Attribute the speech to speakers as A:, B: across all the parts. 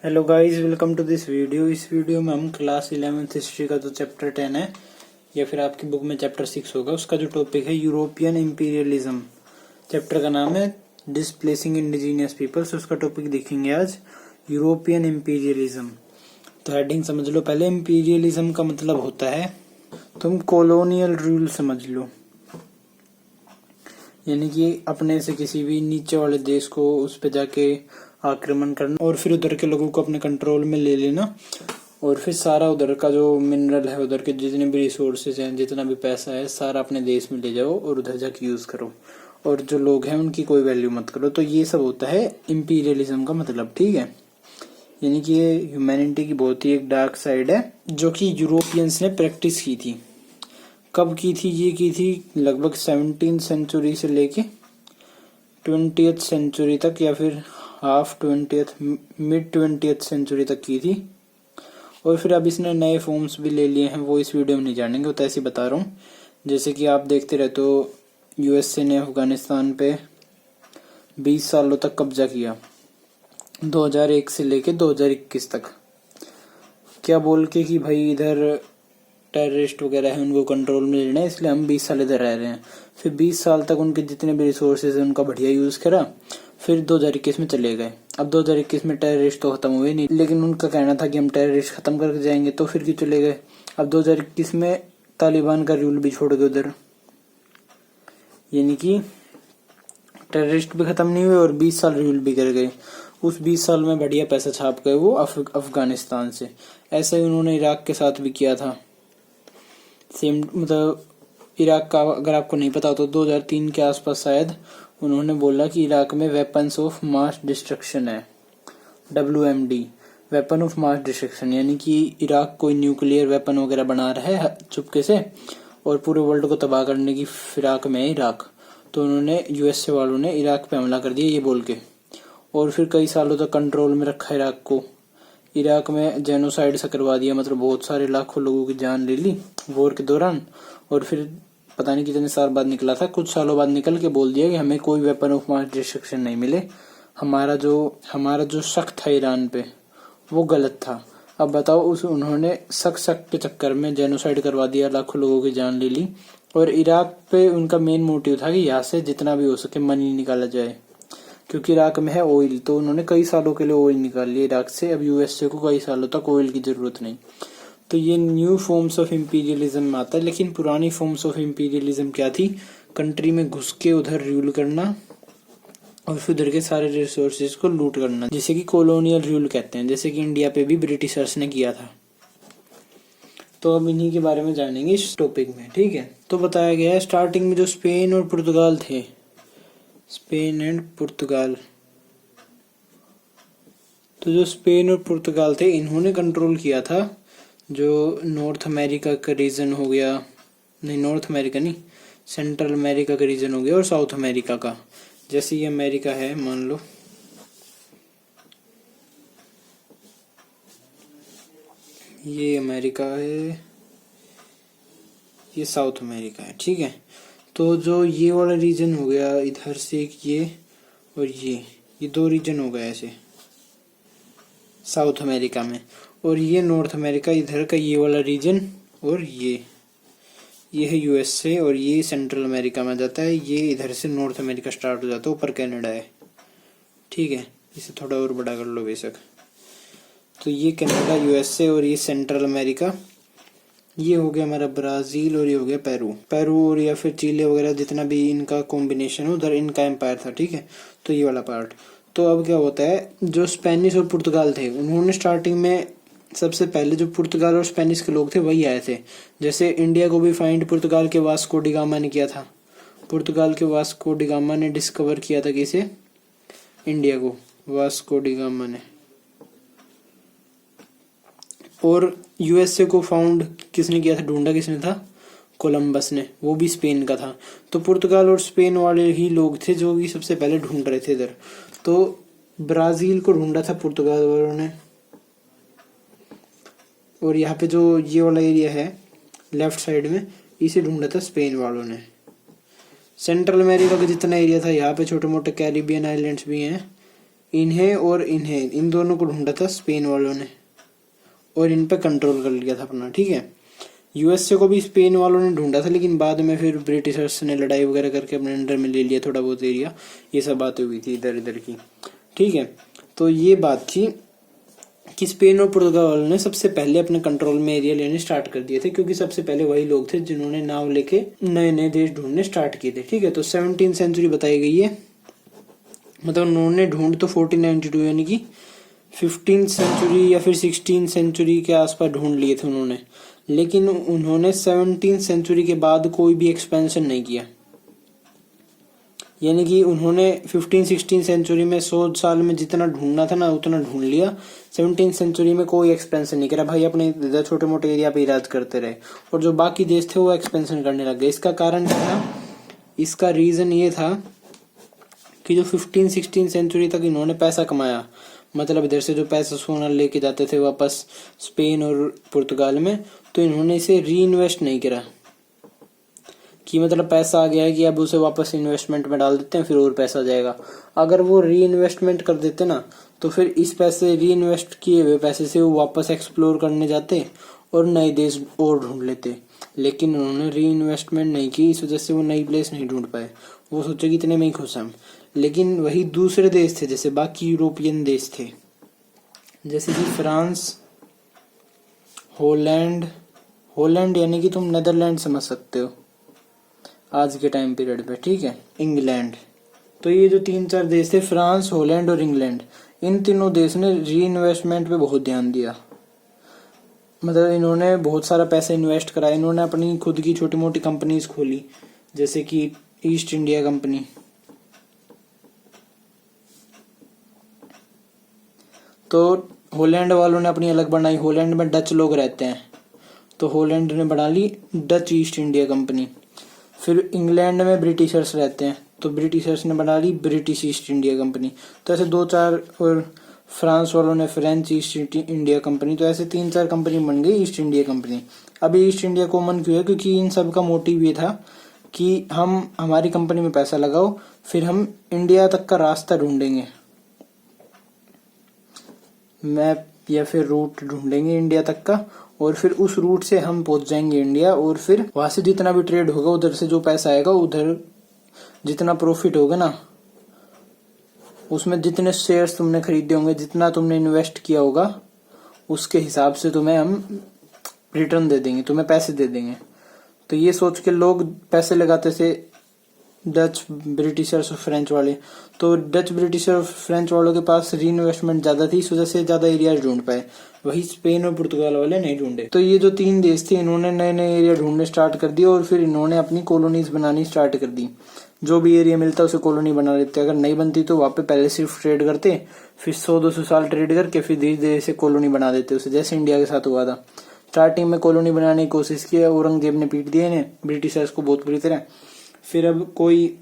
A: Hello guys, welcome to this video. इस video में हम क्लास 11th हिस्ट्री का जो चैप्टर 10 है या फिर आपकी बुक में चैप्टर 6 होगा, उसका जो टॉपिक है यूरोपियन इंपीरियलिज्म। चैप्टर का नाम है डिस्प्लेसिंग इंडिजीनियस पीपल्स। उसका टॉपिक देखेंगे आज यूरोपियन इंपीरियलिज्म। तो हेडिंग समझ लो पहले। इंपीरियलिज्म का मतलब होता है, तुम कॉलोनियल रूल समझ लो, यानी कि अपने से किसी भी नीचे वाले देश को उस पे जाके आक्रमण करना और फिर उधर के लोगों को अपने कंट्रोल में ले लेना, और फिर सारा उधर का जो मिनरल है, उधर के जितने भी रिसोर्सेज हैं, जितना भी पैसा है, सारा अपने देश में ले जाओ और उधर जाके यूज करो, और जो लोग हैं उनकी कोई वैल्यू मत करो। तो ये सब होता है इंपीरियलिज्म का मतलब, ठीक है। यानी कि ये ह्यूमैनिटी की बहुत ही एक डार्क साइड है जो कि यूरोपियंस ने प्रैक्टिस की थी। कब की थी? ये की थी लगभग 17th सेंचुरी से लेके 20th सेंचुरी तक, या फिर half 20th mid 20th century तक की थी। और फिर अब इसने नए फॉर्म्स भी ले लिए हैं, वो इस वीडियो में नहीं जानेंगे, वो तो ऐसे बता रहा हूँ। जैसे कि आप देखते रहते हो, यूएसए ने अफगानिस्तान पे 20 सालों तक कब्जा किया, 2001 से लेके 2021 तक, क्या बोल के कि भाई इधर टेररिस्ट वगैरह है, उनको कंट्रोल में लेना है, इसलिए हम 20 साल इधर रह रहे हैं। फिर 20 साल तक उनके जितने भी रिसोर्सेज हैं उनका बढ़िया यूज करा, फिर 2021 में चले गए। अब 2021 में टेररिस्ट तो खत्म हुए नहीं, लेकिन उनका कहना था कि हम टेररिस्ट खत्म करके जाएंगे, तो फिर क्यों चले गए? अब 2021 में तालिबान का रूल भी छोड़ गए उधर, यानी कि टेररिस्ट भी खत्म नहीं हुए और 20 साल रूल भी कर गए। उस 20 साल में बढ़िया पैसा छाप गए वो अफगानिस्तान से। ऐसा ही उन्होंने इराक के साथ भी किया था, सेम। मतलब इराक का अगर आपको नहीं पता हो तो 2003 के आसपास शायद उन्होंने बोला कि इराक में वेपन्स ऑफ मास डिस्ट्रक्शन है, WMD, weapon of mass destruction, यानी कि इराक कोई न्यूक्लियर वेपन वगैरह बना रहा है चुपके से और पूरे वर्ल्ड को तबाह करने की फिराक में है इराक। तो उन्होंने यूएसए वालों ने इराक पे हमला कर दिया ये बोल के, और फिर कई सालों तक कंट्रोल में रखा इराक को। इराक में जेनोसाइड से करवा दिया, मतलब बहुत सारे लाखों लोगों की जान ले ली वॉर के दौरान। और फिर पता नहीं कितने साल बाद निकला था, कुछ सालों बाद निकल के बोल दिया कि हमें कोई वेपन ऑफ मास डिस्ट्रक्शन नहीं मिले, हमारा जो शक था ईरान पे वो गलत था। अब बताओ, उस उन्होंने शक के चक्कर में जेनोसाइड करवा दिया, लाखों लोगों की जान ले ली। और इराक पे उनका मेन मोटिव था कि यहाँ से जितना भी हो सके मनी निकाला जाए, क्योंकि इराक में है ऑयल, तो उन्होंने कई सालों के लिए ऑयल निकाल लिया इराक से। अब यूएसए को कई सालों तक ऑयल की जरूरत नहीं। तो ये न्यू फॉर्म्स ऑफ इंपीरियलिज्म में आता है। लेकिन पुरानी फॉर्म्स ऑफ इंपीरियलिज्म क्या थी? कंट्री में घुस के उधर रूल करना और फिर उधर के सारे रिसोर्सेज को लूट करना, जिसे कि कॉलोनियल रूल कहते हैं, जैसे कि इंडिया पे भी ब्रिटिशर्स ने किया था। तो अब इन्हीं के बारे में जानेंगे इस टॉपिक में, ठीक है। तो बताया गया है स्टार्टिंग में जो स्पेन और पुर्तगाल थे, स्पेन एंड पुर्तगाल, तो जो स्पेन और पुर्तगाल थे इन्होंने कंट्रोल किया था जो नॉर्थ अमेरिका का रीजन हो गया, नहीं नॉर्थ अमेरिका नहीं, सेंट्रल अमेरिका का रीजन हो गया और साउथ अमेरिका का। जैसे ये अमेरिका है, मान लो ये अमेरिका है, ये साउथ अमेरिका है, ठीक है। तो जो ये वाला रीजन हो गया इधर से ये और ये दो रीजन हो गए ऐसे साउथ अमेरिका में, और ये नॉर्थ अमेरिका इधर का ये वाला रीजन, और ये है यूएसए, और ये सेंट्रल अमेरिका में जाता है। ये इधर से नॉर्थ अमेरिका स्टार्ट हो जाता है, ऊपर कनाडा है, ठीक है। इसे थोड़ा और बड़ा कर लो बेशक। तो ये कनाडा, यूएसए और ये सेंट्रल अमेरिका, ये हो गया हमारा ब्राजील, और ये हो गया पेरू और या फिर चिले वगैरह, जितना भी इनका कॉम्बिनेशन हो, उधर इनका एम्पायर था, ठीक है। तो ये वाला पार्ट। तो अब क्या होता है, जो स्पेनिश और पुर्तगाल थे उन्होंने स्टार्टिंग में, सबसे पहले जो पुर्तगाल और स्पेनिश के लोग थे वही आए थे। जैसे इंडिया को भी फाइंड पुर्तगाल के वास्को डी गामा ने किया था। पुर्तगाल के वास्को डी गामा ने डिस्कवर किया था किसे? इंडिया को, वास्को डी गामा ने। और यूएसए को फाउंड किसने किया था, ढूंढा किसने था? कोलंबस ने, वो भी स्पेन का था। तो पुर्तगाल और स्पेन वाले ही लोग थे जो भी सबसे पहले ढूंढ रहे थे इधर। तो ब्राजील को ढूंढा था पुर्तगाल वालों ने, और यहाँ पे जो ये वाला एरिया है लेफ्ट साइड में, इसे ढूंढा था स्पेन वालों ने। सेंट्रल अमेरिका का जितना एरिया था, यहाँ पे छोटे मोटे कैरिबियन आइलैंड्स भी हैं, इन्हें और इन्हें, इन दोनों को ढूंढा था स्पेन वालों ने और इन पे कंट्रोल कर लिया था अपना, ठीक है। यूएसए को भी स्पेन वालों ने ढूंढा था, लेकिन बाद में फिर ब्रिटिशर्स ने लड़ाई वगैरह करके अपने अंडर में ले लिया थोड़ा बहुत एरिया। ये सब बातें हुई थी इधर इधर की, ठीक है। तो ये बात थी कि स्पेन और पुर्तगाल वालों ने सबसे पहले अपने कंट्रोल में एरिया लेने स्टार्ट कर दिए थे, क्योंकि सबसे पहले वही लोग थे जिन्होंने नाव लेके नए नए देश ढूंढने स्टार्ट किए थे, ठीक है। तो 17th सेंचुरी बताई गई है, मतलब उन्होंने ढूंढ तो 1492 यानी कि 15th सेंचुरी या फिर 16th सेंचुरी के आसपास ढूंढ लिए थे उन्होंने, लेकिन उन्होंने 17th सेंचुरी के बाद कोई भी एक्सपेंशन नहीं किया। यानी कि उन्होंने 15-16 सेंचुरी में 100 साल में जितना ढूंढना था ना उतना ढूंढ लिया। 17th सेंचुरी में कोई एक्सपेंशन नहीं करा भाई, अपने इधर छोटे मोटे एरिया पे ही राज करते रहे, और जो बाकी देश थे वो एक्सपेंशन करने लग गए। इसका कारण क्या था? इसका रीजन ये था कि जो 15-16 सेंचुरी तक इन्होंने पैसा कमाया, मतलब इधर से जो पैसा सोना लेके जाते थे वापस स्पेन और पुर्तगाल में, तो इन्होंने इसे री इन्वेस्ट नहीं करा कि मतलब पैसा आ गया है कि अब उसे वापस इन्वेस्टमेंट में डाल देते हैं फिर और पैसा आ जाएगा। अगर वो री इन्वेस्टमेंट कर देते ना, तो फिर इस पैसे री इन्वेस्ट किए हुए पैसे से वो वापस एक्सप्लोर करने जाते और नए देश और ढूंढ लेते। लेकिन उन्होंने री इन्वेस्टमेंट नहीं की, इस वजह से वो नई प्लेस नहीं ढूंढ पाए। वो सोचे कि इतने में ही खुश हम। लेकिन वही दूसरे देश थे, जैसे बाकी यूरोपियन देश थे, जैसे कि फ्रांस, हॉलैंड यानी कि तुम नेदरलैंड समझ सकते हो आज के टाइम पीरियड पे, ठीक है। इंग्लैंड, तो ये जो 3-4 देश थे, फ्रांस, हॉलैंड और इंग्लैंड, इन तीनों देश ने री इन्वेस्टमेंट पे बहुत ध्यान दिया। मतलब इन्होंने बहुत सारा पैसा इन्वेस्ट करा। इन्होंने अपनी खुद की छोटी मोटी कंपनीज खोली, जैसे कि ईस्ट इंडिया कंपनी। तो हॉलैंड वालों ने अपनी अलग बनाई, हॉलैंड में डच लोग रहते हैं, तो हॉलैंड ने बना ली डच ईस्ट इंडिया कंपनी। फिर इंग्लैंड में ब्रिटिशर्स रहते हैं, तो ब्रिटिशर्स ने बना ली ब्रिटिश ईस्ट इंडिया कंपनी। तो ऐसे 2-4, और फ्रांस वालों ने फ्रेंच ईस्ट इंडिया कंपनी। तो ऐसे 3-4 कंपनी बन गई ईस्ट इंडिया कंपनी। अब ईस्ट इंडिया कॉमन क्यों है? क्योंकि इन सब का मोटिव ये था कि हम हमारी कंपनी में पैसा लगाओ, फिर हम इंडिया तक का रास्ता ढूंढेंगे, मैप या फिर रूट ढूंढेंगे इंडिया तक का, और फिर उस रूट से हम पहुंच जाएंगे इंडिया, और फिर वहां से जितना भी ट्रेड होगा, उधर से जो पैसा आएगा, उधर जितना प्रॉफिट होगा ना, उसमें जितने शेयर्स तुमने खरीदे होंगे, जितना तुमने इन्वेस्ट किया होगा, उसके हिसाब से तुम्हें हम रिटर्न दे देंगे, तुम्हें पैसे दे देंगे। तो ये सोच के लोग पैसे लगाते थे, डच, ब्रिटिशर्स और फ्रेंच वाले। तो डच, ब्रिटिश और फ्रेंच वालों के पास री इन्वेस्टमेंट ज्यादा थी, इस वजह से ज्यादा एरिया ढूंढ पाए। वही स्पेन और पुर्तगाल वाले नहीं ढूंढे। तो ये जो 3 देश थे, इन्होंने नए नए एरिया ढूंढने स्टार्ट कर दिए, और फिर इन्होंने अपनी कॉलोनीज बनानी स्टार्ट कर दी। जो भी एरिया मिलता उसे कॉलोनी बना लेते। अगर नहीं बनती तो वहां पे पहले सिर्फ ट्रेड करते, फिर 100-200 साल ट्रेड करके फिर धीरे धीरे से कॉलोनी बना देते उसे, जैसे इंडिया के साथ हुआ था। स्टार्टिंग में कॉलोनी बनाने की कोशिश की, औरंगजेब ने पीट दिया इन्हें, ब्रिटिशर्स को बहुत बुरी तरह। फिर अब कोई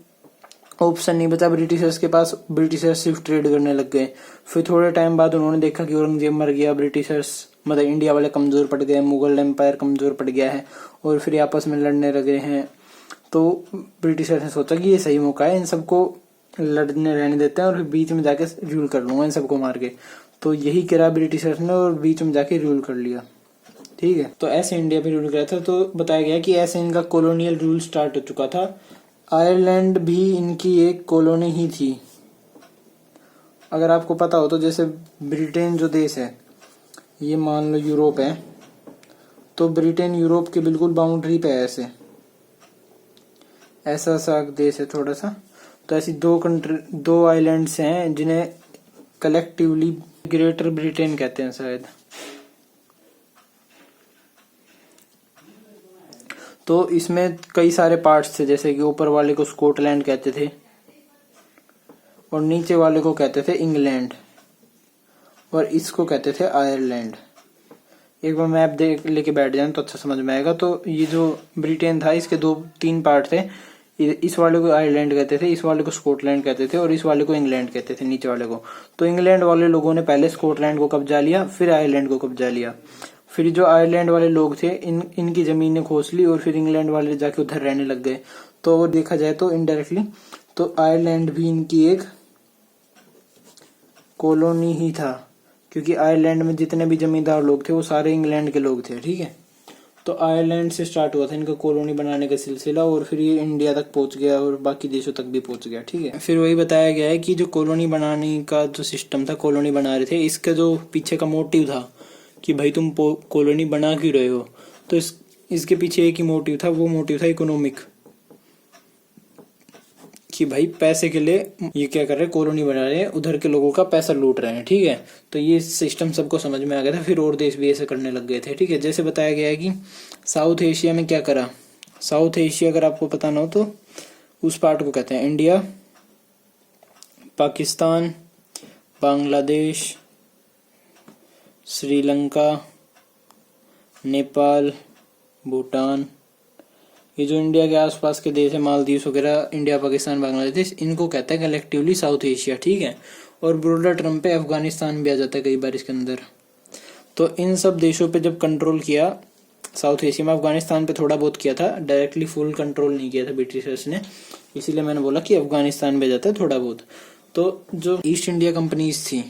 A: ऑप्शन नहीं बचा ब्रिटिशर्स के पास, ब्रिटिशर्स सिर्फ ट्रेड करने लग गए। फिर थोड़े टाइम बाद उन्होंने देखा कि औरंगजेब मर गया, ब्रिटिशर्स मतलब इंडिया वाले कमजोर पड़ गए, मुगल एम्पायर कमजोर पड़ गया है, और फिर आपस में लड़ने लगे हैं। तो ब्रिटिशर्स ने सोचा कि ये सही मौका है, इन सबको लड़ने रहने देते हैं, और फिर बीच में जाके रूल कर लूंगा इन सबको मार के। तो यही करा ब्रिटिशर्स ने, और बीच में जाके रूल कर लिया, ठीक है। तो ऐसे इंडिया पे रूल किया था। तो बताया गया कि ऐसे इनका कॉलोनियल रूल स्टार्ट हो चुका था। आयरलैंड भी इनकी एक कॉलोनी ही थी। अगर आपको पता हो तो, जैसे ब्रिटेन जो देश है, ये मान लो यूरोप है, तो ब्रिटेन यूरोप के बिल्कुल बाउंड्री पे है, ऐसा सा देश है थोड़ा सा। तो ऐसी 2 आइलैंड्स हैं जिन्हें कलेक्टिवली ग्रेटर ब्रिटेन कहते हैं शायद। तो इसमें कई सारे पार्ट्स थे, जैसे कि ऊपर वाले को स्कॉटलैंड कहते थे, और नीचे वाले को कहते थे इंग्लैंड, और इसको कहते थे आयरलैंड। एक बार मैप देख लेके बैठ जाए तो अच्छा समझ में आएगा। तो ये जो ब्रिटेन था, इसके 2-3 पार्ट थे। इस वाले को आयरलैंड कहते थे, इस वाले को स्कॉटलैंड कहते थे, और इस वाले को इंग्लैंड कहते थे, नीचे वाले को। तो इंग्लैंड वाले लोगों ने पहले स्कॉटलैंड को कब्जा लिया, फिर आयरलैंड को कब्जा लिया। फिर जो आयरलैंड वाले लोग थे, इनकी जमीनें खोस ली, और फिर इंग्लैंड वाले जाके उधर रहने लग गए। तो देखा जाए तो इनडायरेक्टली तो आयरलैंड भी इनकी एक कॉलोनी ही था, क्योंकि आयरलैंड में जितने भी जमींदार लोग थे वो सारे इंग्लैंड के लोग थे। ठीक है, तो आयरलैंड से स्टार्ट हुआ था इनका कॉलोनी बनाने का सिलसिला, और फिर ये इंडिया तक पहुंच गया और बाकी देशों तक भी पहुंच गया। ठीक है, फिर वही बताया गया है कि जो कॉलोनी बनाने का जो सिस्टम था, कॉलोनी बना रहे थे, इसका जो पीछे का मोटिव था कि भाई तुम कॉलोनी बना क्यों रहे हो, तो इसके पीछे एक ही मोटिव था, वो मोटिव था इकोनॉमिक, कि भाई पैसे के लिए ये क्या कर रहे हैं, कॉलोनी बना रहे हैं, उधर के लोगों का पैसा लूट रहे हैं। ठीक है, तो ये सिस्टम सबको समझ में आ गया था, फिर और देश भी ऐसे करने लग गए थे। ठीक है, जैसे बताया गया है कि साउथ एशिया में क्या करा। साउथ एशिया अगर आपको पता ना हो तो उस पार्ट को कहते हैं इंडिया, पाकिस्तान, बांग्लादेश, श्रीलंका, नेपाल, भूटान, ये जो इंडिया के आसपास के देश है, मालदीव वगैरह, इंडिया, पाकिस्तान, बांग्लादेश, इनको कहता है कलेक्टिवली साउथ एशिया। ठीक है, और ब्रॉडर टर्म पे अफगानिस्तान भी आ जाता है कई बार इसके अंदर। तो इन सब देशों पे जब कंट्रोल किया साउथ एशिया में, अफगानिस्तान पे थोड़ा बहुत किया था, डायरेक्टली फुल कंट्रोल नहीं किया था ब्रिटिशर्स ने, इसीलिए मैंने बोला कि अफगानिस्तान में जाता है थोड़ा बहुत। तो जो ईस्ट इंडिया कंपनीज थी,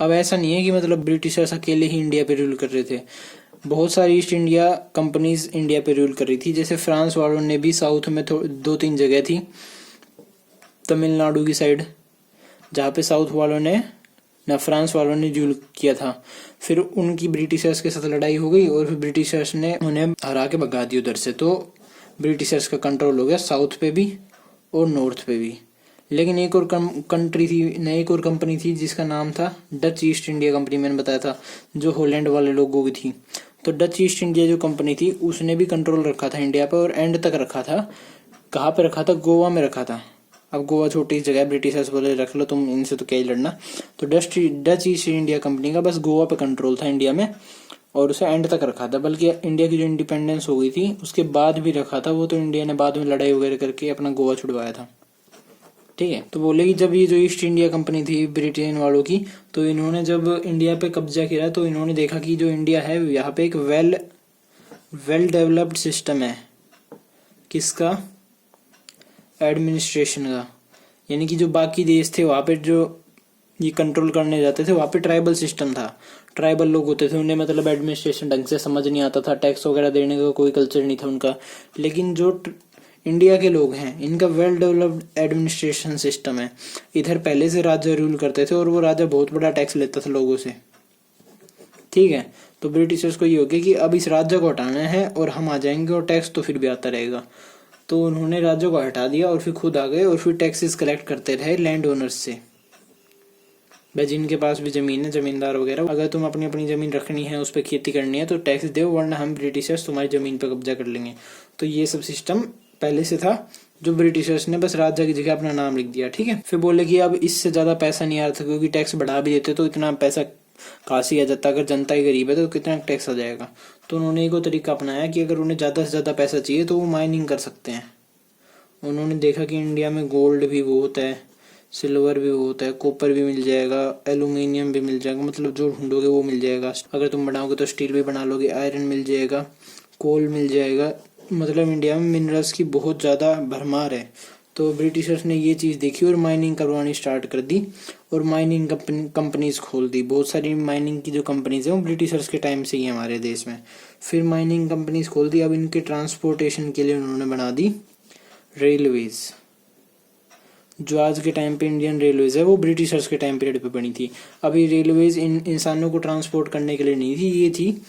A: अब ऐसा नहीं है कि मतलब ब्रिटिशर्स अकेले ही इंडिया पे रूल कर रहे थे, बहुत सारी ईस्ट इंडिया कंपनीज इंडिया पे रूल कर रही थी। जैसे फ्रांस वालों ने भी साउथ में 2-3 जगह थी, तमिलनाडु की साइड, जहाँ पे साउथ वालों ने ना फ्रांस वालों ने रूल किया था। फिर उनकी ब्रिटिशर्स के साथ लड़ाई हो गई और फिर ब्रिटिशर्स ने उन्हें हरा के भगा दी उधर से, तो ब्रिटिशर्स का कंट्रोल हो गया साउथ पे भी और नॉर्थ पे भी। लेकिन एक और कंट्री थी, एक और कंपनी थी जिसका नाम था डच ईस्ट इंडिया कंपनी, मैंने बताया था, जो हॉलैंड वाले लोगों की थी। तो डच ईस्ट इंडिया जो कंपनी थी उसने भी कंट्रोल रखा था इंडिया पे, और एंड तक रखा था। कहाँ पे रखा था? गोवा में रखा था। अब गोवा छोटी जगह, ब्रिटिशर्स बोले रख लो तुम, इनसे तो क्या ही लड़ना। तो डच ईस्ट इंडिया कंपनी का बस गोवा पे कंट्रोल था इंडिया में, और उसे एंड तक रखा था। बल्कि इंडिया की जो इंडिपेंडेंस हो गई थी उसके बाद भी रखा था, वो तो इंडिया ने बाद में लड़ाई वगैरह करके अपना गोवा छुड़वाया था। ठीक है, तो बोले कि जब ये जो ईस्ट इंडिया कंपनी थी ब्रिटेन वालों की, तो इन्होंने जब इंडिया पे कब्जा किया तो इन्होंने देखा कि जो इंडिया है यहाँ पे एक वेल डेवलप्ड सिस्टम है। किसका? एडमिनिस्ट्रेशन का। यानी कि जो बाकी देश थे वहाँ पे जो ये कंट्रोल करने जाते थे, वहाँ पे ट्राइबल सिस्टम था, ट्राइबल लोग होते थे, उन्हें मतलब एडमिनिस्ट्रेशन ढंग से समझ नहीं आता था, टैक्स वगैरह देने का कोई कल्चर नहीं था उनका। लेकिन जो इंडिया के लोग हैं, इनका वेल डेवलप्ड एडमिनिस्ट्रेशन सिस्टम है। इधर पहले से राजा रूल करते थे और वो राजा बहुत बड़ा टैक्स लेता था लोगों से। ठीक है, तो ब्रिटिशर्स को ये हो गया कि अब इस राज्य को हटाना है और हम आ जाएंगे और टैक्स तो फिर भी आता रहेगा। तो उन्होंने राज्य को हटा दिया और फिर खुद आ गए और फिर टैक्सेस कलेक्ट करते रहे लैंड ओनर्स से। भाई जिनके पास भी जमीन है, जमींदार वगैरह, अगर तुम अपनी अपनी जमीन रखनी है, उस पर खेती करनी है तो टैक्स दो, वरना हम ब्रिटिशर्स तुम्हारी जमीन पर कब्जा कर लेंगे। तो ये सब सिस्टम पहले से था, जो ब्रिटिशर्स ने बस राजा की जगह अपना नाम लिख दिया। ठीक है, फिर बोले कि अब इससे ज्यादा पैसा नहीं आ रहा था, क्योंकि टैक्स बढ़ा भी देते तो इतना पैसा कहाँ से आ जाता, अगर जनता ही गरीब है तो कितना टैक्स आ जाएगा। तो उन्होंने एक और तरीका अपनाया कि अगर उन्हें ज्यादा से ज्यादा पैसा चाहिए तो वो माइनिंग कर सकते हैं। उन्होंने देखा कि इंडिया में गोल्ड भी बहुत है, सिल्वर भी बहुत है, कॉपर भी मिल जाएगा, एल्यूमिनियम भी मिल जाएगा, मतलब जो ढूंढोगे वो मिल जाएगा। अगर तुम बनाओगे तो स्टील भी बना लोगे, आयरन मिल जाएगा, कोल मिल जाएगा, मतलब इंडिया में मिनरल्स की बहुत ज़्यादा भरमार है। तो ब्रिटिशर्स ने ये चीज़ देखी और माइनिंग करवानी स्टार्ट कर दी और माइनिंग कंपनीज खोल दी। बहुत सारी माइनिंग की जो कंपनीज हैं वो ब्रिटिशर्स के टाइम से ही है हमारे देश में। फिर माइनिंग कंपनीज खोल दी। अब इनके ट्रांसपोर्टेशन के लिए उन्होंने बना दी रेलवेज। जो आज के टाइम पे इंडियन रेलवेज है वो ब्रिटिशर्स के टाइम पीरियड पे बनी थी। अभी रेलवेज इंसानों को ट्रांसपोर्ट करने के लिए नहीं थी, ये थी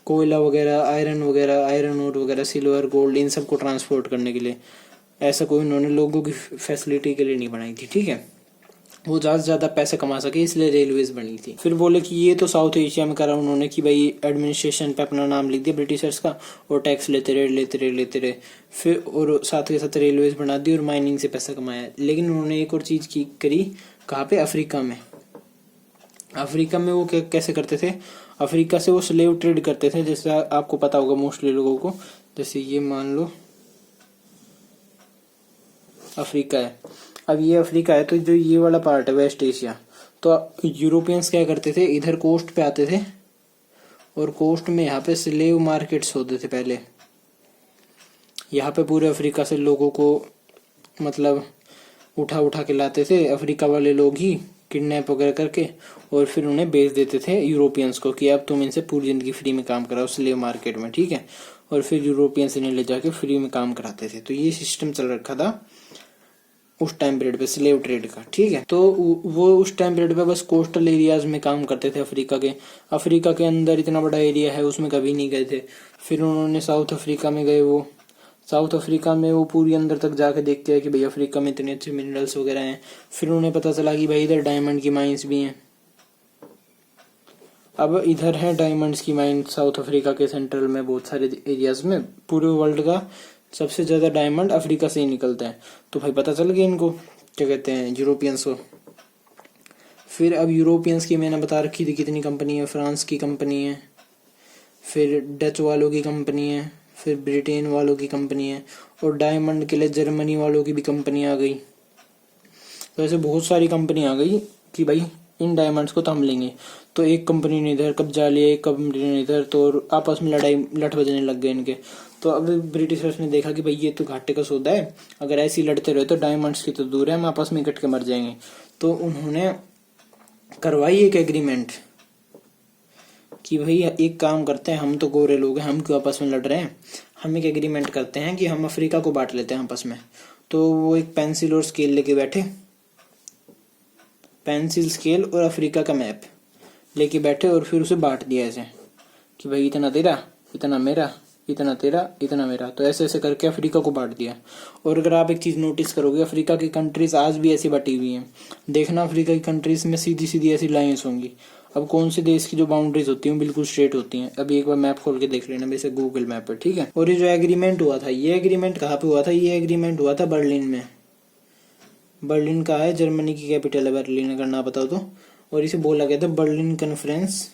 A: कोयला वगैरह, आयरन ओर वगैरह, सिल्वर, गोल्ड, इन सब को ट्रांसपोर्ट करने के लिए। ऐसा कोई उन्होंने लोगों की फैसिलिटी के लिए नहीं बनाई थी। ठीक है, वो ज़्यादा से ज़्यादा पैसे कमा सके इसलिए रेलवेज बनी थी। फिर बोले कि ये तो साउथ एशिया में करा उन्होंने कि भाई एडमिनिस्ट्रेशन पे अपना नाम लिख दिया ब्रिटिशर्स का और टैक्स लेते रहे। फिर और साथ के साथ रेलवेज बना दी और माइनिंग से पैसा कमाया। लेकिन उन्होंने एक और चीज़ करी, कहाँ पे? अफ्रीका में। अफ्रीका में वो कैसे करते थे? अफ्रीका से वो स्लेव ट्रेड करते थे, जैसे आपको पता होगा मोस्टली लोगों को। जैसे ये मान लो अफ्रीका है, अब ये अफ्रीका है तो जो ये वाला पार्ट है वेस्ट एशिया, तो यूरोपियंस क्या करते थे, इधर कोस्ट पे आते थे और कोस्ट में यहाँ पे स्लेव मार्केट्स होते थे पहले। यहाँ पे पूरे अफ्रीका से लोगों को मतलब उठा उठा के लाते थे अफ्रीका वाले लोग ही, किडनैप वगैरह करके, और फिर उन्हें बेच देते थे यूरोपियंस को कि अब तुम इनसे पूरी जिंदगी फ्री में काम कराओ स्लेव मार्केट में, ठीक है। और फिर यूरोपियंस इन्हें ले जाके फ्री में काम कराते थे। तो ये सिस्टम चल रखा था उस टाइम पीरियड पे स्लेव ट्रेड का, ठीक है। तो वो उस टाइम पीरियड पे बस कोस्टल एरियाज में काम करते थे अफ्रीका के अंदर इतना बड़ा एरिया है उसमें कभी नहीं गए थे। फिर उन्होंने साउथ अफ्रीका में गए, वो साउथ अफ्रीका में वो पूरी अंदर तक जाके देख के आए कि भाई अफ्रीका में इतने अच्छे मिनरल्स वगैरह हैं। फिर उन्हें पता चला कि भाई इधर डायमंड की माइंस भी हैं। अब इधर है डायमंड्स की माइन साउथ अफ्रीका के सेंट्रल में बहुत सारे एरियाज में, पूरे वर्ल्ड का सबसे ज्यादा डायमंड अफ्रीका से ही निकलता है। तो भाई पता चल गया इनको, क्या कहते हैं, यूरोपियंस को। फिर अब यूरोपियंस की मैंने बता रखी थी कितनी कंपनी है, फ्रांस की कंपनी है, फिर डच वालों की कंपनी है, फिर ब्रिटेन वालों की कंपनी है, और डायमंड के लिए जर्मनी वालों की भी कंपनी आ गई। तो ऐसे बहुत सारी कंपनी आ गई कि भाई इन डायमंड्स को तो हम लेंगे। तो एक कंपनी ने इधर कब्जा लिया, एक कंपनी ने इधर, तो आपस में लठ बजने लग गए इनके। तो अब ब्रिटिशर्स ने देखा कि भाई ये तो घाटे का सौदा है, अगर ऐसे ही लड़ते रहे तो डायमंड्स की तो दूर है, हम आपस में कट के मर जाएंगे। तो उन्होंने करवाई एक एग्रीमेंट कि भाई एक काम करते हैं, हम तो गोरे लोग हैं, हम क्यों आपस में लड़ रहे हैं, हम एक एग्रीमेंट करते हैं कि हम अफ्रीका को बांट लेते हैं आपस में। तो वो एक पेंसिल और स्केल लेके बैठे, पेंसिल स्केल और अफ्रीका का मैप लेके बैठे, और फिर उसे बांट दिया ऐसे कि भाई इतना तेरा, इतना मेरा, इतना तेरा, इतना मेरा। तो ऐसे ऐसे करके अफ्रीका को बांट दिया। और अगर आप एक चीज नोटिस करोगे, अफ्रीका की कंट्रीज आज भी ऐसी बटी हुई हैं। देखना अफ्रीका की कंट्रीज में सीधी सीधी ऐसी लाइंस होंगी। अब कौन से देश की जो बाउंड्रीज होती हैं बिल्कुल स्ट्रेट होती हैं। अभी एक बार मैप खोल के देख लेना, वैसे गूगल मैप पर, ठीक है। और ये जो एग्रीमेंट हुआ था, ये एग्रीमेंट कहाँ पे हुआ था, ये एग्रीमेंट हुआ था बर्लिन में। बर्लिन का है, जर्मनी की कैपिटल है बर्लिन, अगर ना बताओ तो। और इसे बोला गया था बर्लिन कॉन्फ्रेंस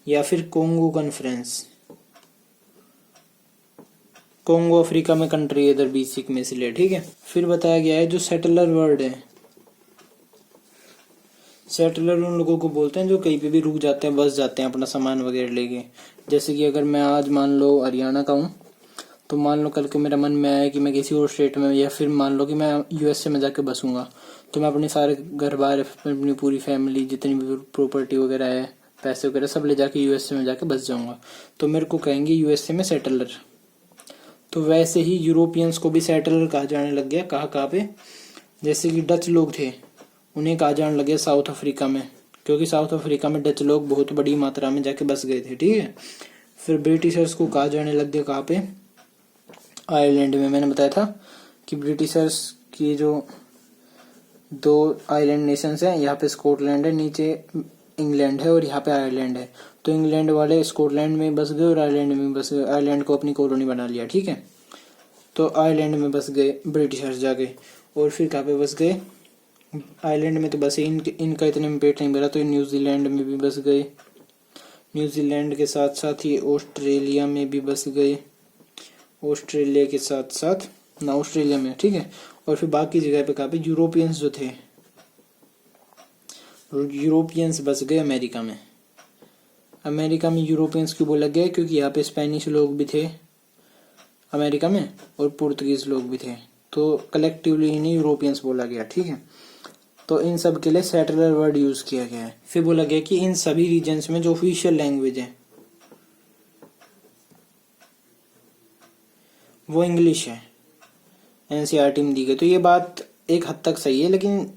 A: या फिर कोंगो कॉन्फ्रेंस। कोंगो अफ्रीका में कंट्री है, इधर बीच में इसलिए, ठीक है। फिर बताया गया है जो सेटलर वर्ड है, सेटलर उन लोगों को बोलते हैं जो कहीं पे भी रुक जाते हैं, बस जाते हैं अपना सामान वगैरह लेके। जैसे कि अगर मैं आज मान लो हरियाणा का हूँ, तो मान लो कल को मेरा मन में आया कि मैं किसी और स्टेट में, या फिर मान लो कि मैं यूएसए में जाके बसूंगा, तो मैं अपने सारे घर बार, अपनी पूरी फैमिली, जितनी भी प्रॉपर्टी वगैरह है, पैसे वगैरह सब ले जाके यूएसए में जाके बस जाऊंगा। तो मेरे को कहेंगे यूएसए में सेटलर। तो वैसे ही यूरोपियंस को भी सेटलर कहा जाने लग गया। कहाँ पे, जैसे कि डच लोग थे, उन्हें कहा जाने लग गया साउथ अफ्रीका में, क्योंकि साउथ अफ्रीका में डच लोग बहुत बड़ी मात्रा में जाके बस गए थे, ठीक है। फिर ब्रिटिशर्स को कहा जाने लग गया, कहाँ पे, आयरलैंड में। मैंने बताया था कि ब्रिटिशर्स की जो 2 आइलैंड नेशंस हैं, यहाँ पे स्कॉटलैंड है, नीचे इंग्लैंड है, और यहाँ पे आयरलैंड है। तो इंग्लैंड वाले स्कॉटलैंड में बस गए और आयरलैंड में बस गए, आयरलैंड को अपनी कॉलोनी बना लिया, ठीक है। तो आयरलैंड में बस गए ब्रिटिशर्स जाके, और फिर कहाँ पे बस गए, आयरलैंड में तो बस इनका इतने में पेट नहीं भरा, तो न्यूजीलैंड में भी बस गए। न्यूजीलैंड के साथ साथ ये ऑस्ट्रेलिया में भी बस गए, ऑस्ट्रेलिया के साथ साथ ना ऑस्ट्रेलिया में, ठीक है। और फिर बाकी जगह पे कहाँ पे, यूरोपियंस जो थे, यूरोपियंस बस गए अमेरिका में। अमेरिका में यूरोपियंस क्यों बोला गया, क्योंकि यहाँ पे स्पेनिश लोग भी थे अमेरिका में, और पुर्तगीज लोग भी थे, तो कलेक्टिवली इन्हें यूरोपियंस बोला गया, ठीक है। तो इन सब के लिए सेटलर वर्ड यूज किया गया है। फिर बोला गया कि इन सभी रीजन्स में जो ऑफिशियल लैंग्वेज है वो इंग्लिश है, एनसीईआरटी में दी गई। तो ये बात एक हद तक सही है, लेकिन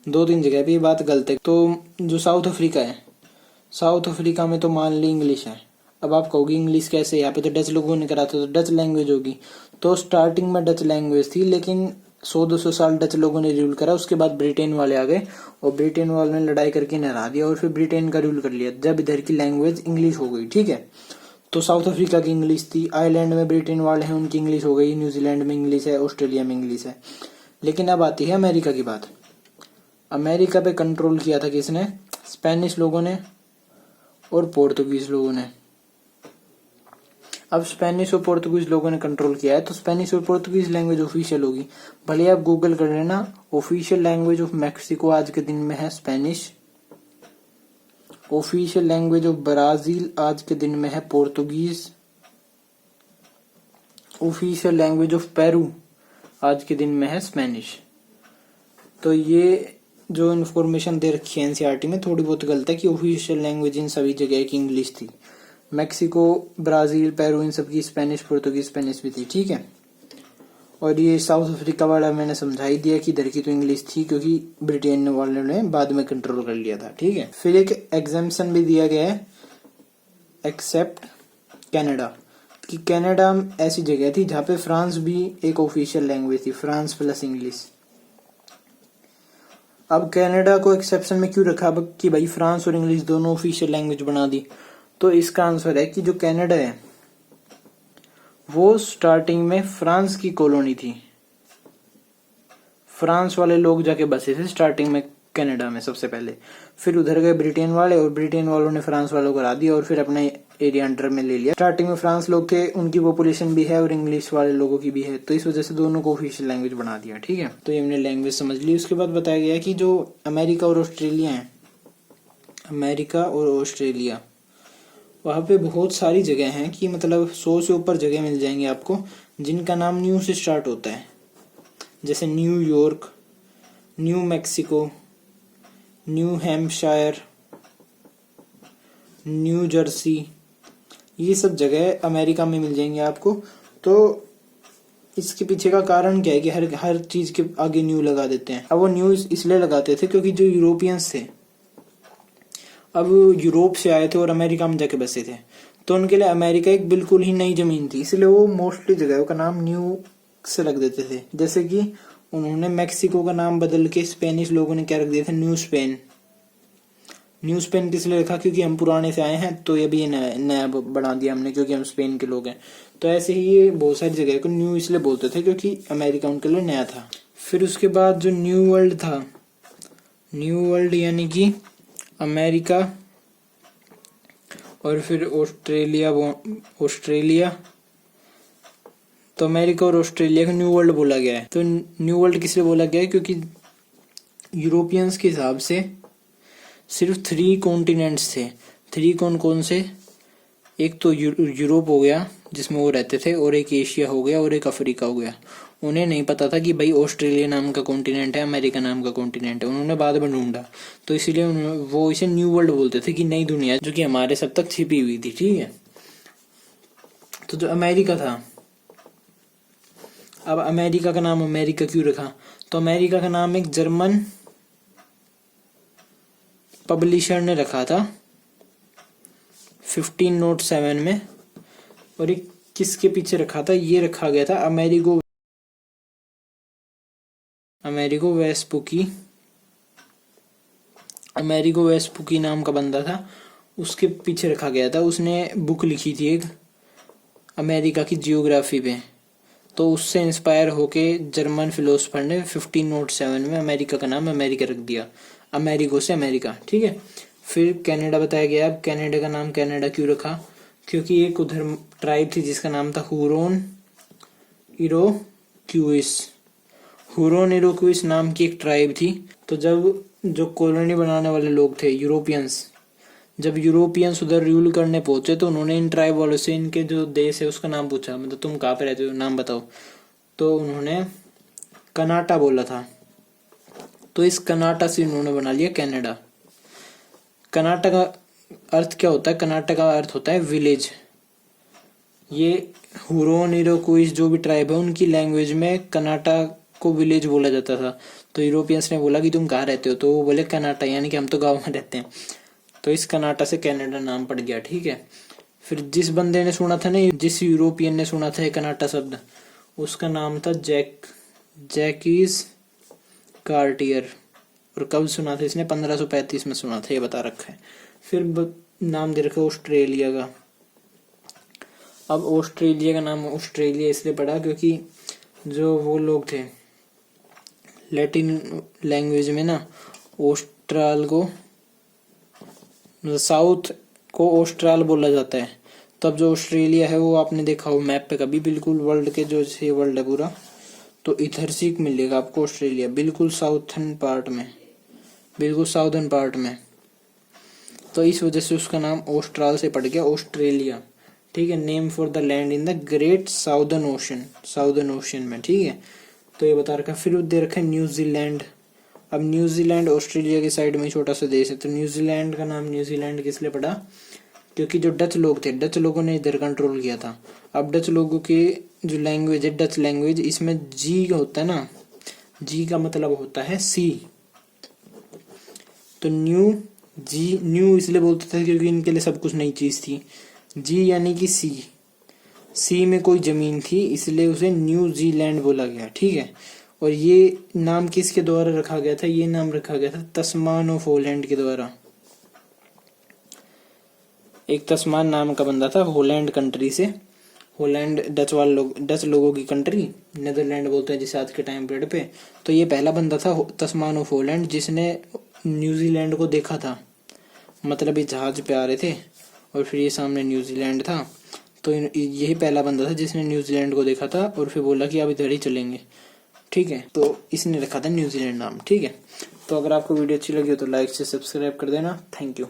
A: 2-3 जगह पे ये बात गलत है। तो जो साउथ अफ्रीका है, साउथ अफ्रीका में तो मान ली इंग्लिश है। अब आप कहोगे इंग्लिश कैसे, यहाँ पे तो डच लोगों ने करा था, तो डच लैंग्वेज होगी। तो स्टार्टिंग में डच लैंग्वेज थी, लेकिन 100-200 साल डच लोगों ने रूल करा, उसके बाद ब्रिटेन वाले आ गए, और ब्रिटेन वालों ने लड़ाई करके इन्हें हरा दिया, और फिर ब्रिटेन का रूल कर लिया, जब इधर की लैंग्वेज इंग्लिश हो गई, ठीक है। तो साउथ अफ्रीका की इंग्लिश थी, आयरलैंड में ब्रिटेन वाले हैं, उनकी इंग्लिश हो गई, न्यूजीलैंड में इंग्लिश है, ऑस्ट्रेलिया में इंग्लिश है। लेकिन अब आती है अमेरिका की बात। अमेरिका पे कंट्रोल किया था किसने, स्पेनिश लोगों ने और पोर्तुगीज लोगों ने। अब स्पेनिश और पोर्तुगीज लोगों ने कंट्रोल किया है, तो स्पेनिश और पोर्तुगीज लैंग्वेज ऑफिशियल होगी। भले आप गूगल कर लेना, ऑफिशियल लैंग्वेज ऑफ मैक्सिको आज के दिन में है Spanish, official language of Brazil आज के दिन में है Portuguese, official language of Peru आज के दिन में है स्पेनिश। तो ये जो इन्फॉर्मेशन दे रखी है एनसीईआरटी में थोड़ी बहुत गलत है कि ऑफिशियल लैंग्वेज इन सभी जगह की इंग्लिश थी। मैक्सिको, ब्राजील, पेरू इन सब की स्पेनिश, पुर्तगाली, स्पेनिश भी थी, ठीक है। और ये साउथ अफ्रीका वाला मैंने समझा ही दिया कि इधर की तो इंग्लिश थी क्योंकि ब्रिटेन वालों ने बाद में कंट्रोल कर लिया था, ठीक है। फिर एक एग्जाम्पशन भी दिया गया है एक्सेप्ट कनाडा, कि कनाडा ऐसी जगह थी जहाँ पे फ्रांस भी एक ऑफिशियल लैंग्वेज थी, फ्रांस प्लस इंग्लिश। अब कनाडा को एक्सेप्शन में क्यों रखा कि भाई फ्रांस और इंग्लिश दोनों ऑफिशियल लैंग्वेज बना दी? तो इसका आंसर है कि जो कनाडा है वो स्टार्टिंग में फ्रांस की कॉलोनी थी। फ्रांस वाले लोग जाके बसे थे स्टार्टिंग में कनाडा में सबसे पहले, फिर उधर गए ब्रिटेन वाले और ब्रिटेन वालों ने फ्रांस वालों को हरा दिया और फिर अपने एरिया अंडर में ले लिया। स्टार्टिंग में फ्रांस लोग थे, उनकी पॉपुलेशन भी है और इंग्लिश वाले लोगों की भी है, तो इस वजह से दोनों को ऑफिशियल लैंग्वेज बना दिया, ठीक है। तो ये हमने लैंग्वेज समझ ली। उसके बाद बताया गया कि जो अमेरिका और ऑस्ट्रेलिया है, अमेरिका और ऑस्ट्रेलिया, वहाँ पे बहुत सारी जगह हैं कि मतलब 100 से ऊपर जगह मिल जाएंगे आपको जिनका नाम न्यू से स्टार्ट होता है, जैसे New York, new Mexico, new Hampshire, new Jersey, ये सब जगह अमेरिका में मिल जाएंगे आपको। तो इसके पीछे का कारण क्या है कि हर चीज के आगे न्यू लगा देते हैं। अब वो न्यू इसलिए लगाते थे क्योंकि जो यूरोपियंस थे अब यूरोप से आए थे और अमेरिका में जाके बसे थे, तो उनके लिए अमेरिका एक बिल्कुल ही नई जमीन थी, इसलिए वो मोस्टली जगहों का नाम न्यू से रख देते थे। जैसे कि उन्होंने मैक्सिको का नाम बदल के स्पेनिश लोगों ने क्या रख दिया था, न्यू स्पेन। न्यू स्पेन किस लिए रखा? क्योंकि हम पुराने से आए हैं, तो ये भी नया बना दिया हमने क्योंकि हम स्पेन के लोग हैं। तो ऐसे ही ये बहुत सारी जगह को न्यू इसलिए बोलते थे क्योंकि अमेरिका उनके लिए नया था। फिर उसके बाद जो न्यू वर्ल्ड था, न्यू वर्ल्ड यानी कि अमेरिका और फिर ऑस्ट्रेलिया, तो अमेरिका और ऑस्ट्रेलिया को न्यू वर्ल्ड बोला गया है। तो न्यू वर्ल्ड किस लिए बोला गया है? क्योंकि यूरोपियंस के हिसाब से सिर्फ 3 कॉन्टिनेंट्स थे। 3 कौन कौन से? एक तो यूरोप हो गया जिसमें वो रहते थे, और एक एशिया हो गया और एक अफ्रीका हो गया। उन्हें नहीं पता था कि भाई ऑस्ट्रेलिया नाम का कॉन्टिनेंट है, अमेरिका नाम का कॉन्टिनेंट है, उन्होंने बाद में ढूंढा, तो इसीलिए वो इसे न्यू वर्ल्ड बोलते थे कि नई दुनिया जो कि हमारे सब तक छिपी हुई थी, ठीक है। तो जो अमेरिका था, अब अमेरिका का नाम अमेरिका क्यों रखा? तो अमेरिका का नाम एक जर्मन पब्लिशर ने रखा था 1507 में, और ये किसके पीछे रखा था? ये रखा गया था अमेरिगो वेस्पुकी नाम का बंदा था, उसके पीछे रखा गया था। उसने बुक लिखी थी एक अमेरिका की जियोग्राफी पे, तो उससे इंस्पायर होके जर्मन फिलोसफर ने 1507 में अमेरिका का नाम अमेरिका रख दिया, अमेरिगो से अमेरिका, ठीक है। फिर कनाडा बताया गया। अब कनाडा का नाम कनाडा क्यों रखा? क्योंकि एक उधर ट्राइब थी जिसका नाम था हुरोन इरोक्विस नाम की एक ट्राइब थी। तो जब जो कॉलोनी बनाने वाले लोग थे यूरोपियंस, जब यूरोपियंस उधर रूल करने पहुंचे तो उन्होंने इन ट्राइब वालों से इनके जो देश है उसका नाम पूछा, मतलब तुम कहाँ पे रहते हो, नाम बताओ। तो उन्होंने कनाटा बोला था, तो इस कनाटा से उन्होंने बना लिया कनाडा। कनाटा का अर्थ क्या होता है? कनाटा का अर्थ होता है विलेज। ये हुरोन इरोक्विस जो भी ट्राइब है उनकी लैंग्वेज में कनाटा को विलेज बोला जाता था। तो यूरोपियंस ने बोला कि तुम कहाँ रहते हो, तो वो बोले कनाटा, यानी कि हम तो गांव में रहते हैं। तो इस कनाटा से कनाडा नाम पड़ गया, ठीक है। फिर जिस बंदे ने सुना था ना, जिस यूरोपियन ने सुना था कनाटा शब्द, उसका नाम था जैकिस कार्टियर। और कब सुना था इसने? 1535 में सुना था, ये बता रखा है। फिर नाम दे रखा है ऑस्ट्रेलिया का। अब ऑस्ट्रेलिया का नाम ऑस्ट्रेलिया इसलिए पड़ा क्योंकि जो वो लोग थे लैटिन लैंग्वेज में ना, ऑस्ट्राल को, साउथ को ऑस्ट्राल बोला जाता है। तब जो ऑस्ट्रेलिया है वो आपने देखा हो मैप पे कभी, बिल्कुल वर्ल्ड के जो से वर्ल्ड है पूरा, तो इधर से मिलेगा आपको ऑस्ट्रेलिया, बिल्कुल साउथर्न पार्ट में। तो इस वजह से उसका नाम ऑस्ट्राल से पड़ गया ऑस्ट्रेलिया, ठीक है। Name for the land in the great southern ocean में, ठीक है। तो ये बता रखा है। फिर दे रखा है न्यूजीलैंड अब न्यूजीलैंड ऑस्ट्रेलिया के साइड में छोटा सा देश है, तो न्यूजीलैंड का नाम न्यूजीलैंड किस लिए पड़ा, क्योंकि जो डच लोग थे, डच लोगों ने इधर कंट्रोल किया था। अब डच लोगों की जो लैंग्वेज है, डच लैंग्वेज, इसमें जी होता है ना, जी का मतलब होता है सी, तो न्यू इसलिए बोलते थे क्योंकि इनके लिए सब कुछ नई चीज थी। जी यानी कि सी में कोई जमीन थी, इसलिए उसे न्यूजीलैंड बोला गया, ठीक है। और ये नाम किसके द्वारा रखा गया था, ये नाम रखा गया था तस्मान ऑफ होलैंड के द्वारा। एक तस्मान नाम का बंदा था होलैंड कंट्री से, होलैंड डच लोगों की कंट्री, नेदरलैंड बोलते हैं जिसे आज के टाइम पीरियड पे। तो ये पहला बंदा था तस्मान ऑफ होलैंड जिसने न्यूजीलैंड को देखा था, मतलब ये जहाज पे आ रहे थे और फिर ये सामने न्यूजीलैंड था, तो यही पहला बंदा था जिसने न्यूजीलैंड को देखा था और फिर बोला कि अब इधर ही चलेंगे, ठीक है। तो इसने रखा था न्यूजीलैंड नाम, ठीक है। तो अगर आपको वीडियो अच्छी लगी हो तो लाइक से सब्सक्राइब कर देना। Thank you.